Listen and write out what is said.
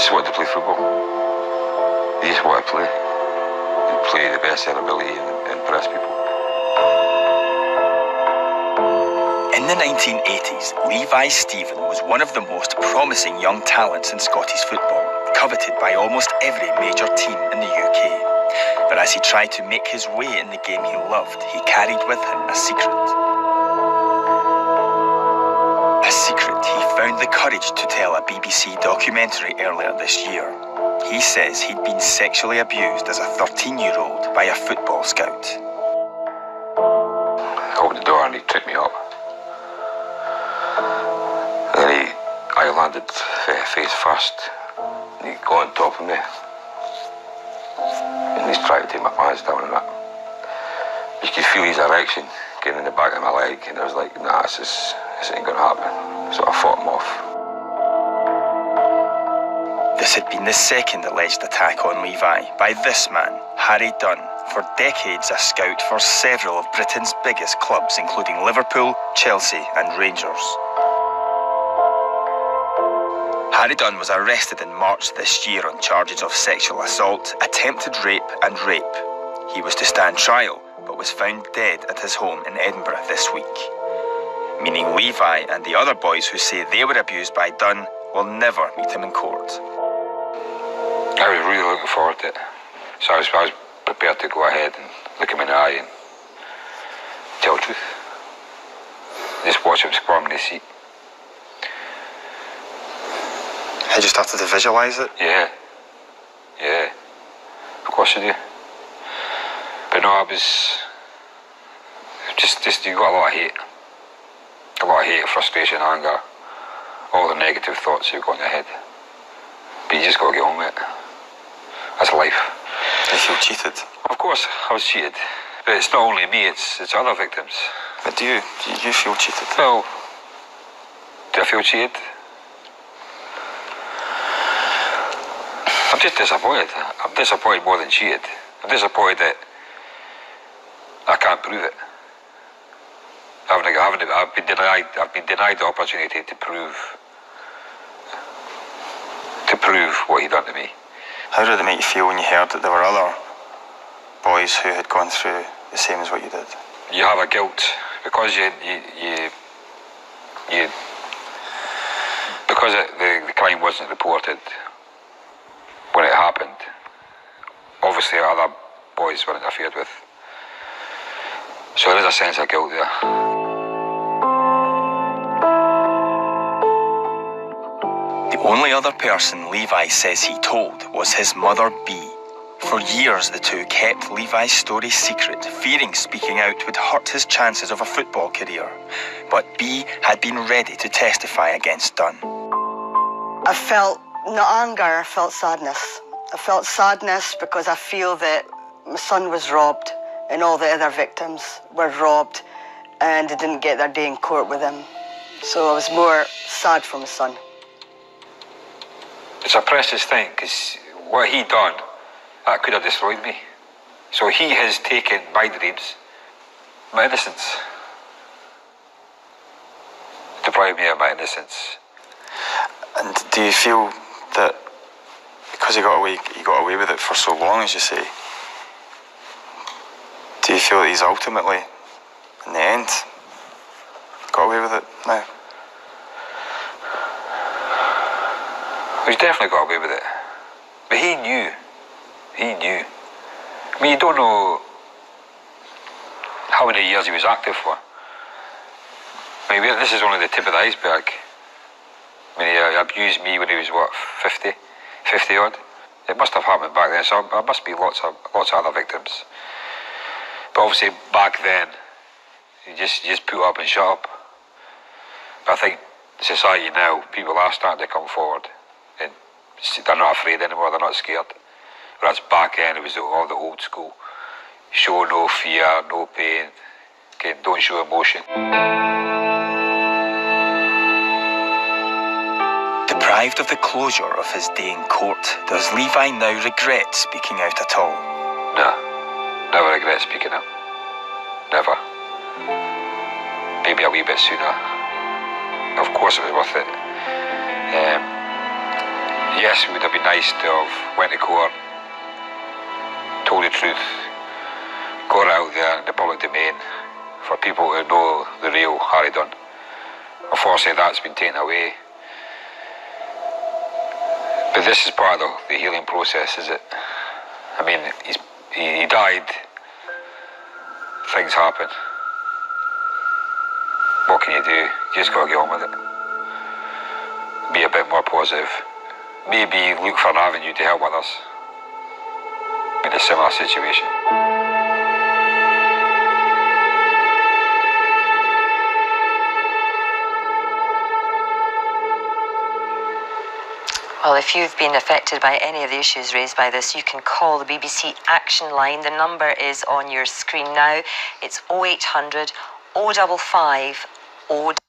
just wanted to play football. You just want to play. And play the best of their ability and impress people. In the 1980s, Levi Stephen was one of the most promising young talents in Scottish football, coveted by almost every major team in the UK. But as he tried to make his way in the game he loved, he carried with him a secret. A secret he found the courage to tell a BBC documentary earlier this year. He says he'd been sexually abused as a 13-year-old by a football scout. I opened the door and he tripped me up. And then I landed face first. And he got on top of me. And he's trying to take my pants down and that. You could feel his erection getting in the back of my leg. And I was like, nah, this ain't gonna happen. So I fought him off. This had been the second alleged attack on Levi by this man, Harry Dunn, for decades a scout for several of Britain's biggest clubs, including Liverpool, Chelsea and Rangers. Harry Dunn was arrested in March this year on charges of sexual assault, attempted rape and rape. He was to stand trial, but was found dead at his home in Edinburgh this week. Meaning Levi and the other boys who say they were abused by Dunn will never meet him in court. I was really looking forward to it. So I was prepared to go ahead and look him in the eye and tell the truth. Just watch him squirm in his seat. I just started to visualise it? Yeah. Of course you do. But no, I was just you got a lot of hate. A lot of hate, frustration, anger, all the negative thoughts you've got in your head. But you just got to get on with it. That's life. Do you feel cheated? Of course, I was cheated. But it's not only me, it's other victims. But do you feel cheated? Well, do I feel cheated? I'm just disappointed. I'm disappointed more than cheated. I'm disappointed that I can't prove it. I've been denied the opportunity to prove what he done to me. How did it make you feel when you heard that there were other boys who had gone through the same as what you did? You have a guilt because the crime wasn't reported when it happened. Obviously, other boys were interfered with. So there is a sense of guilt there. The only other person Levi says he told was his mother, Bea. For years, the two kept Levi's story secret, fearing speaking out would hurt his chances of a football career. But Bea had been ready to testify against Dunn. I felt not anger, I felt sadness. I felt sadness because I feel that my son was robbed and all the other victims were robbed and they didn't get their day in court with him. So I was more sad for my son. It's a precious thing because what he done, that could have destroyed me. So he has taken my dreams, my innocence, deprived me of my innocence. And do you feel that because he got away with it for so long, as you say, do you feel that he's ultimately, in the end, got away with it now? He's definitely got away with it. But he knew. I mean, you don't know how many years he was active for. I mean, this is only the tip of the iceberg. I mean, he abused me when he was, 50 odd? It must have happened back then, so there must be lots of other victims. But obviously, back then, you just put up and shut up. But I think society now, people are starting to come forward. And they're not afraid anymore, they're not scared. Whereas back then, it was all the old school. Show no fear, no pain. Okay, don't show emotion. Deprived of the closure of his day in court, does Levi now regret speaking out at all? No, never regret speaking out. Never. Maybe a wee bit sooner. Of course it was worth it. Yes, it would have been nice to have went to court, told the truth, got it out there in the public domain for people to know the real Harry Dunn. Unfortunately, that's been taken away. But this is part of the healing process, is it? I mean, he died. Things happen. What can you do? You just got to get on with it. Be a bit more positive. Maybe look for an avenue to help others in a similar situation. Well, if you've been affected by any of the issues raised by this, you can call the BBC Action Line. The number is on your screen now. It's 0800 055 055.